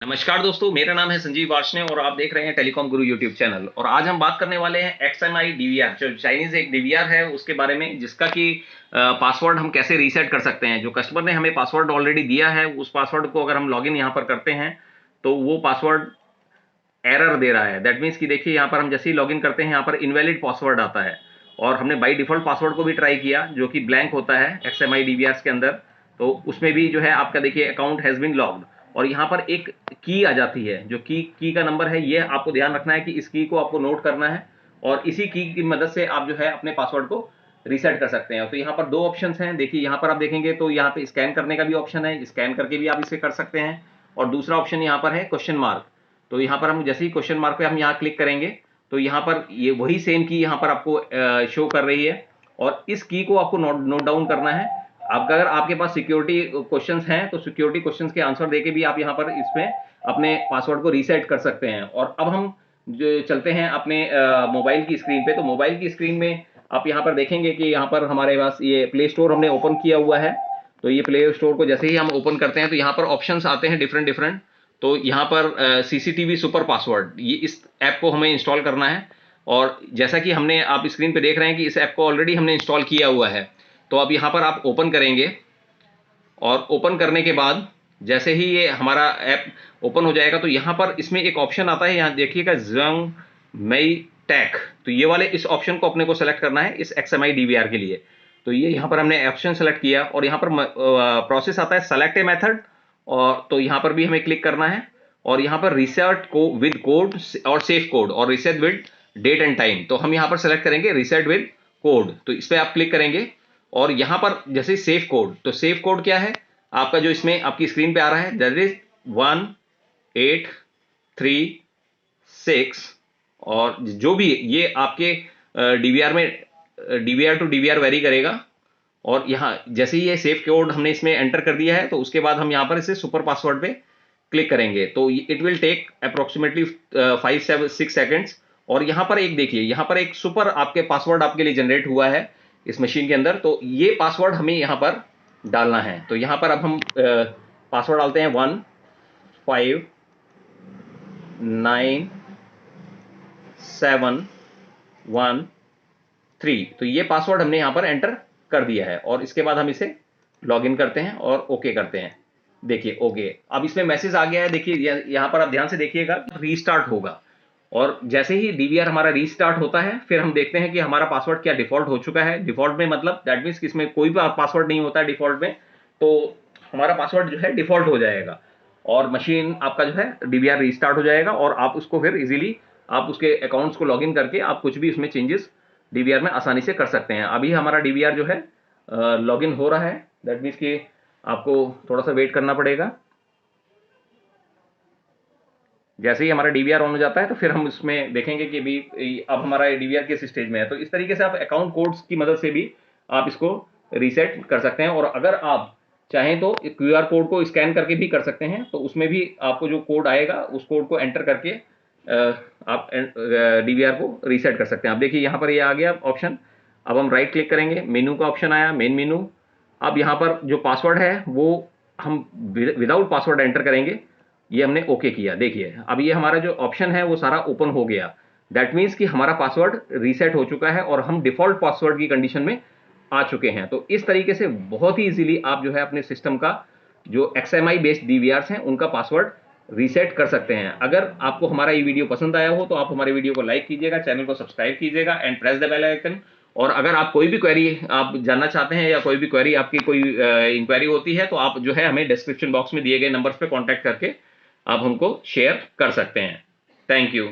नमस्कार दोस्तों, मेरा नाम है संजीव वार्ष्णेय और आप देख रहे हैं टेलीकॉम गुरु यूट्यूब चैनल। और आज हम बात करने वाले हैं एक्सएमआई डीवीआर, जो चाइनीज एक डीवीआर है उसके बारे में, जिसका कि पासवर्ड हम कैसे रीसेट कर सकते हैं। जो कस्टमर ने हमें पासवर्ड ऑलरेडी दिया है, उस पासवर्ड को अगर हम लॉगिन यहाँ पर करते हैं तो वो पासवर्ड एरर दे रहा है। दैट मीन्स कि देखिए, यहाँ पर हम जैसे ही लॉगिन करते हैं यहाँ पर इनवैलिड पासवर्ड आता है। और हमने बाई डिफॉल्ट पासवर्ड को भी ट्राई किया, जो कि ब्लैंक होता है एक्सएमआई डीवीआर के अंदर। तो उसमें भी जो है आपका देखिए अकाउंट हैज बीन लॉग्ड, और यहाँ पर एक की आ जाती है। जो की का नंबर है, ये आपको ध्यान रखना है कि इस की को आपको नोट करना है, और इसी की मदद से आप जो है अपने पासवर्ड को रीसेट कर सकते हैं। तो यहाँ पर दो ऑप्शंस हैं। देखिए यहाँ पर आप देखेंगे तो यहाँ पे स्कैन करने का भी ऑप्शन है, स्कैन करके भी आप इसे कर सकते हैं। और दूसरा ऑप्शन यहाँ पर है क्वेश्चन मार्क। तो यहाँ पर हम जैसे ही क्वेश्चन मार्क पे हम यहाँ क्लिक करेंगे तो यहाँ पर ये वही सेम की यहाँ पर आपको शो कर रही है, और इस की को आपको नोट डाउन करना है। आपका अगर आपके पास सिक्योरिटी क्वेश्चंस हैं तो सिक्योरिटी क्वेश्चंस के आंसर देके भी आप यहाँ पर इसमें अपने पासवर्ड को रीसेट कर सकते हैं। और अब हम जो चलते हैं अपने मोबाइल की स्क्रीन पे। तो मोबाइल की स्क्रीन में आप यहाँ पर देखेंगे कि यहाँ पर हमारे पास ये प्ले स्टोर हमने ओपन किया हुआ है। तो ये प्ले स्टोर को जैसे ही हम ओपन करते हैं तो यहाँ पर ऑप्शंस आते हैं डिफरेंट डिफरेंट। तो यहाँ पर सीसीटीवी सुपर पासवर्ड, ये इस ऐप को हमें इंस्टॉल करना है। और जैसा कि हमने आप स्क्रीन पे देख रहे हैं कि इस ऐप को ऑलरेडी हमने इंस्टॉल किया हुआ है। तो अब यहाँ पर आप ओपन करेंगे, और ओपन करने के बाद जैसे ही ये हमारा ऐप ओपन हो जाएगा तो यहाँ पर इसमें एक ऑप्शन आता है, यहाँ देखिएगा ज़ोंग मई टैक। तो ये वाले इस ऑप्शन को अपने को सेलेक्ट करना है इस एक्सएमआई डीवीआर के लिए। तो ये यहाँ पर हमने ऑप्शन सेलेक्ट किया, और यहाँ पर प्रोसेस आता है सेलेक्ट ए मेथड, और तो यहाँ पर भी हमें क्लिक करना है। और यहाँ पर रिसेट को विद कोड और सेफ कोड, और reset with date and time. तो हम यहाँ पर सेलेक्ट करेंगे रिसेट विद कोड। तो इस पर आप क्लिक करेंगे, और यहाँ पर जैसे सेफ कोड, तो सेफ कोड क्या है आपका, जो इसमें आपकी स्क्रीन पे आ रहा है, दैट इज 1836। और जो भी ये आपके डीवीआर में डीवीआर टू डीवीआर वेरी करेगा। और यहाँ जैसे ही ये सेफ कोड हमने इसमें एंटर कर दिया है तो उसके बाद हम यहाँ पर इसे सुपर पासवर्ड पे क्लिक करेंगे। तो it will take approximately 5-6 seconds. और यहाँ पर एक देखिए, यहाँ पर एक सुपर आपके पासवर्ड आपके लिए जनरेट हुआ है इस मशीन के अंदर। तो ये पासवर्ड हमें यहाँ पर डालना है। तो यहाँ पर अब हम पासवर्ड डालते हैं 159713। तो ये पासवर्ड हमने यहाँ पर एंटर कर दिया है, और इसके बाद हम इसे लॉगिन करते हैं और ओके करते हैं। देखिए ओके, अब इसमें मैसेज आ गया है। देखिए यहाँ पर आप ध्यान से देखिएगा, रीस्टार्ट होगा। और जैसे ही डीवीआर हमारा रीस्टार्ट होता है, फिर हम देखते हैं कि हमारा पासवर्ड क्या डिफॉल्ट हो चुका है। डिफॉल्ट में मतलब दैट मीन्स कि इसमें कोई भी पासवर्ड नहीं होता है डिफॉल्ट में। तो हमारा पासवर्ड जो है डिफॉल्ट हो जाएगा, और मशीन आपका जो है डीवीआर रीस्टार्ट हो जाएगा, और आप उसको फिर इजीली आप उसके अकाउंट्स को लॉगिन करके आप कुछ भी उसमें चेंजेस डीवीआर में आसानी से कर सकते हैं। अभी हमारा डीवीआर जो है लॉगिन हो रहा है। दैट मीन्स कि आपको थोड़ा सा वेट करना पड़ेगा। जैसे ही हमारा डीवीआर ऑन हो जाता है तो फिर हम इसमें देखेंगे कि अभी अब हमारा डीवीआर किस स्टेज में है। तो इस तरीके से आप अकाउंट कोड्स की मदद से भी आप इसको रीसेट कर सकते हैं। और अगर आप चाहें तो क्यूआर कोड को स्कैन करके भी कर सकते हैं। तो उसमें भी आपको जो कोड आएगा उस कोड को एंटर करके आप डीवीआर को रीसेट कर सकते हैं। अब देखिए यहाँ पर ये आ गया ऑप्शन। अब हम राइट क्लिक करेंगे, मेनू का ऑप्शन आया, मेन मेनू। अब यहाँ पर जो पासवर्ड है वो हम विदाउट पासवर्ड एंटर करेंगे। ये हमने ओके किया। देखिए अब ये हमारा जो ऑप्शन है वो सारा ओपन हो गया। दैट मीन्स कि हमारा पासवर्ड रीसेट हो चुका है, और हम डिफॉल्ट पासवर्ड की कंडीशन में आ चुके हैं। तो इस तरीके से बहुत ही इजीली आप जो है अपने सिस्टम का जो एक्सएमआई बेस्ड डीवीआर्स हैं उनका पासवर्ड रीसेट कर सकते हैं। अगर आपको हमारा ये वीडियो पसंद आया हो तो आप हमारे वीडियो को लाइक कीजिएगा, चैनल को सब्सक्राइब कीजिएगा and press the bell icon. और अगर आप कोई भी क्वेरी आप जानना चाहते हैं, या कोई भी क्वेरी आपकी कोई इंक्वायरी होती है, तो आप जो है हमें डिस्क्रिप्शन बॉक्स में दिए गए नंबर्स पे कांटेक्ट करके आप हमको शेयर कर सकते हैं। Thank you.